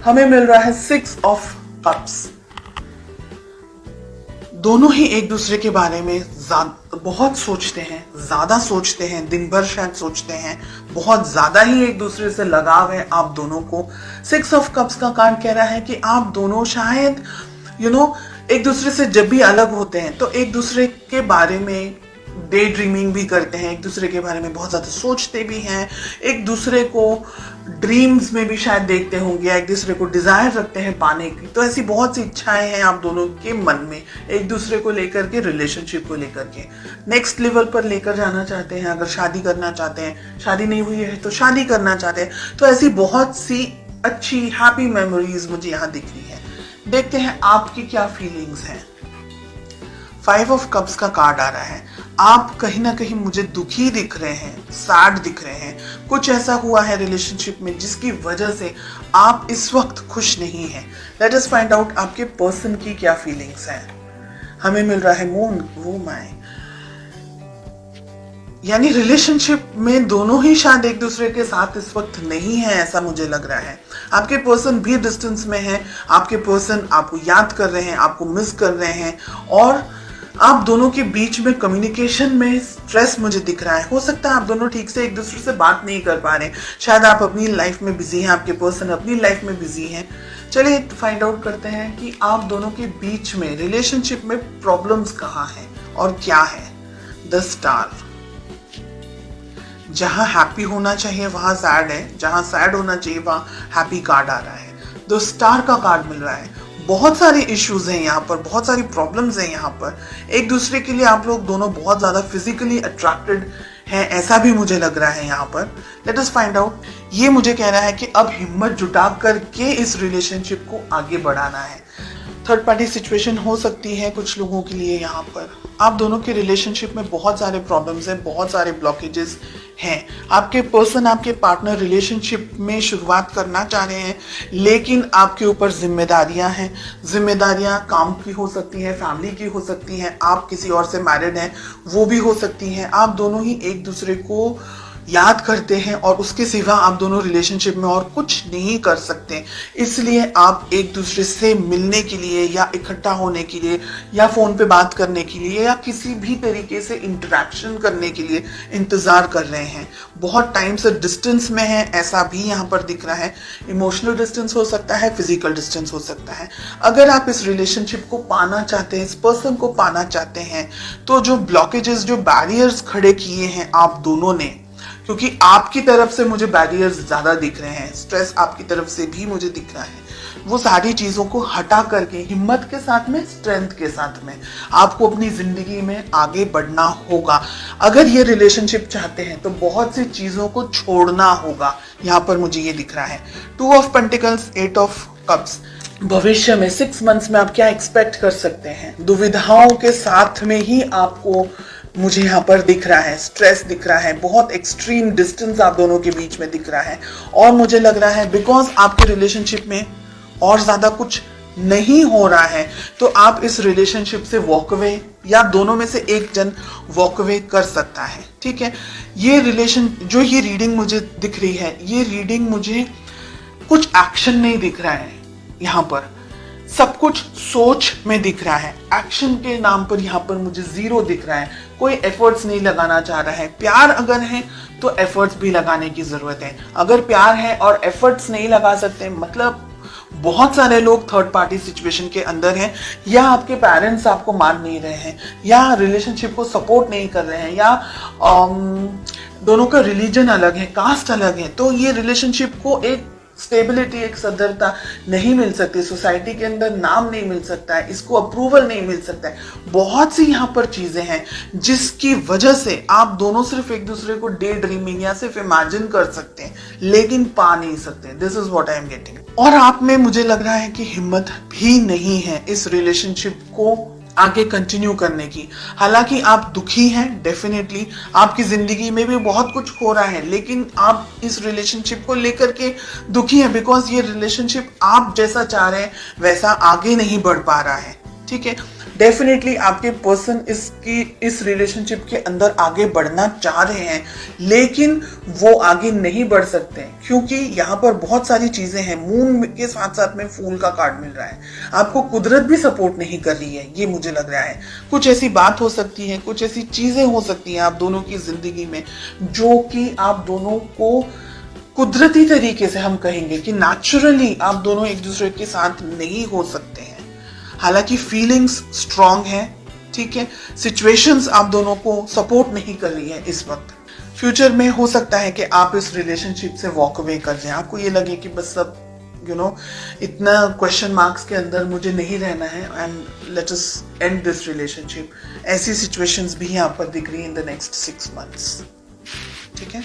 हमें मिल रहा है 6 ऑफ कप्स। दोनों ही एक दूसरे के बारे में बहुत सोचते हैं, ज्यादा सोचते हैं, दिन भर शायद सोचते हैं, बहुत ज्यादा ही एक दूसरे से लगाव है आप दोनों को। 6 ऑफ कप्स का कार्ड कह रहा है कि आप दोनों शायद एक दूसरे से जब भी अलग होते हैं तो एक दूसरे के बारे में डे ड्रीमिंग भी करते हैं, एक दूसरे के बारे में बहुत ज्यादा सोचते भी हैं, एक दूसरे को ड्रीम्स में भी शायद देखते होंगे, एक दूसरे को डिजायर रखते हैं पाने की। तो ऐसी बहुत सी इच्छाएं हैं आप दोनों के मन में एक दूसरे को लेकर के, रिलेशनशिप को लेकर के नेक्स्ट लेवल पर लेकर जाना चाहते हैं। अगर शादी करना चाहते हैं, शादी नहीं हुई है तो शादी करना चाहते हैं। तो ऐसी बहुत सी अच्छी हैप्पी मेमोरीज मुझे यहाँ दिख रही है। देखते हैं आपकी क्या फीलिंग्स हैं। 5 ऑफ कप्स का कार्ड आ रहा है। आप कहीं ना कहीं मुझे दुखी दिख रहे हैं, सैड दिख रहे हैं। कुछ ऐसा हुआ है रिलेशनशिप में जिसकी वजह से आप इस वक्त खुश नहीं हैं। लेट अस फाइंड आउट आपके पर्सन की क्या फीलिंग्स हैं। हमें मिल रहा है मून, वो माय, यानी रिलेशनशिप में दोनों ही शायद एक दूसरे के साथ इस वक्त नहीं है, ऐसा मुझे लग रहा है। आपके पर्सन भी डिस्टेंस में है, आपके पर्सन आपको याद कर रहे हैं, आपको मिस कर रहे हैं, और आप दोनों के बीच में कम्युनिकेशन में स्ट्रेस मुझे दिख रहा है। हो सकता है आप दोनों ठीक से एक दूसरे से बात नहीं कर पा रहे, शायद आप अपनी लाइफ में बिजी हैं, आपके पर्सन अपनी लाइफ में बिजी हैं। चलिए फाइंड आउट करते हैं कि आप दोनों के बीच में रिलेशनशिप में प्रॉब्लम्स कहाँ हैं और क्या है। द स्टार, जहां हैप्पी होना चाहिए वहां सैड है, जहां सैड होना चाहिए वहां हैप्पी कार्ड आ रहा है। द स्टार का कार्ड मिल रहा है। बहुत सारे इश्यूज हैं यहाँ पर, बहुत सारी प्रॉब्लम्स हैं यहाँ पर। एक दूसरे के लिए आप लोग दोनों बहुत ज्यादा फिजिकली अट्रैक्टेड हैं, ऐसा भी मुझे लग रहा है यहाँ पर। Let us find out. ये मुझे कह रहा है कि अब हिम्मत जुटा करके इस रिलेशनशिप को आगे बढ़ाना है। थर्ड पार्टी सिचुएशन हो सकती है कुछ लोगों के लिए। यहाँ पर आप दोनों के रिलेशनशिप में बहुत सारे प्रॉब्लम्स हैं, बहुत सारे ब्लॉकेजेस हैं। आपके पर्सन, आपके पार्टनर रिलेशनशिप में शुरुआत करना चाह रहे हैं, लेकिन आपके ऊपर जिम्मेदारियां हैं। जिम्मेदारियां काम की हो सकती हैं, फैमिली की हो सकती हैं, आप किसी और से मैरिड हैं वो भी हो सकती हैं। आप दोनों ही एक दूसरे को याद करते हैं और उसके सिवा आप दोनों रिलेशनशिप में और कुछ नहीं कर सकते। इसलिए आप एक दूसरे से मिलने के लिए या इकट्ठा होने के लिए या फोन पे बात करने के लिए या किसी भी तरीके से इंटरेक्शन करने के लिए इंतजार कर रहे हैं। बहुत टाइम से डिस्टेंस में है, ऐसा भी यहाँ पर दिख रहा है। इमोशनल डिस्टेंस हो सकता है, फिजिकल डिस्टेंस हो सकता है। अगर आप इस रिलेशनशिप को पाना चाहते हैं, इस पर्सन को पाना चाहते हैं, तो जो ब्लॉकेजेस, जो बैरियर्स खड़े किए हैं आप दोनों ने, क्योंकि आपकी तरफ से मुझे बैरियर्स ज्यादा दिख रहे हैं, स्ट्रेस आपकी तरफ से भी मुझे दिख रहा है, वो सारी चीजों को हटा करके हिम्मत के साथ में, स्ट्रेंथ के साथ में आपको अपनी जिंदगी में आगे बढ़ना होगा। अगर ये रिलेशनशिप चाहते हैं तो बहुत सी चीजों को छोड़ना होगा। यहाँ पर मुझे ये दिख रहा है। 2 ऑफ पेंटिकल्स, 8 ऑफ कप्स। भविष्य में 6 मंथ्स में आप क्या एक्सपेक्ट कर सकते हैं? दुविधाओं के साथ में ही आपको मुझे यहाँ पर दिख रहा है, स्ट्रेस दिख रहा है, बहुत एक्सट्रीम डिस्टेंस आप दोनों के बीच में दिख रहा है। और मुझे लग रहा है बिकॉज आपके रिलेशनशिप में और ज्यादा कुछ नहीं हो रहा है, तो आप इस रिलेशनशिप से वॉक अवे, या दोनों में से एक जन वॉक अवे कर सकता है। ठीक है, ये रिलेशन, जो ये रीडिंग मुझे दिख रही है, ये रीडिंग मुझे कुछ एक्शन नहीं दिख रहा है। यहाँ पर सब कुछ सोच में दिख रहा है, एक्शन के नाम पर यहाँ पर मुझे 0 दिख रहा है। कोई एफर्ट्स नहीं लगाना चाह रहा है। प्यार अगर है तो एफर्ट्स भी लगाने की जरूरत है। अगर प्यार है और एफर्ट्स नहीं लगा सकते, मतलब बहुत सारे लोग थर्ड पार्टी सिचुएशन के अंदर हैं, या आपके पेरेंट्स आपको मान नहीं रहे हैं, या रिलेशनशिप को सपोर्ट नहीं कर रहे हैं, या दोनों का रिलीजन अलग है, कास्ट अलग है, तो ये रिलेशनशिप को एक स्टेबिलिटी, एक सदरता नहीं मिल सकती, सोसाइटी के अंदर नाम नहीं मिल सकता है, इसको अप्रूवल नहीं मिल सकता है। बहुत सी यहाँ पर चीजें हैं जिसकी वजह से आप दोनों सिर्फ एक दूसरे को डे ड्रीमिंग या सिर्फ इमेजिन कर सकते हैं, लेकिन पा नहीं सकते। This is what I am getting. और आप में मुझे लग रहा है कि हिम्मत भी नहीं है इस रिलेशनशिप को आगे कंटिन्यू करने की। हालांकि आप दुखी हैं, डेफिनेटली आपकी जिंदगी में भी बहुत कुछ हो रहा है, लेकिन आप इस रिलेशनशिप को लेकर के दुखी हैं बिकॉज ये रिलेशनशिप आप जैसा चाह रहे हैं वैसा आगे नहीं बढ़ पा रहा है। ठीक है, डेफिनेटली आपके पर्सन इस रिलेशनशिप के अंदर आगे बढ़ना चाह रहे हैं, लेकिन वो आगे नहीं बढ़ सकते क्योंकि यहाँ पर बहुत सारी चीजें हैं। मून के साथ साथ में फूल का कार्ड मिल रहा है। आपको कुदरत भी सपोर्ट नहीं कर रही है, ये मुझे लग रहा है। कुछ ऐसी बात हो सकती है, कुछ ऐसी चीजें हो सकती हैं आप दोनों की जिंदगी में जो कि आप दोनों को कुदरती तरीके से, हम कहेंगे कि नेचुरली आप दोनों एक दूसरे के साथ नहीं हो सकते हैं। हालांकि फीलिंग्स स्ट्रांग है, ठीक है, सिचुएशंस आप दोनों को सपोर्ट नहीं कर रही है इस वक्त। फ्यूचर में हो सकता है कि आप इस रिलेशनशिप से वॉक अवे कर जाएं, आपको ये लगे कि बस सब इतना क्वेश्चन मार्क्स के अंदर मुझे नहीं रहना है and let us and this relationship. ऐसी सिचुएशंस भी यहाँ पर दिख रही है इन द नेक्स्ट 6 months, ठीक है।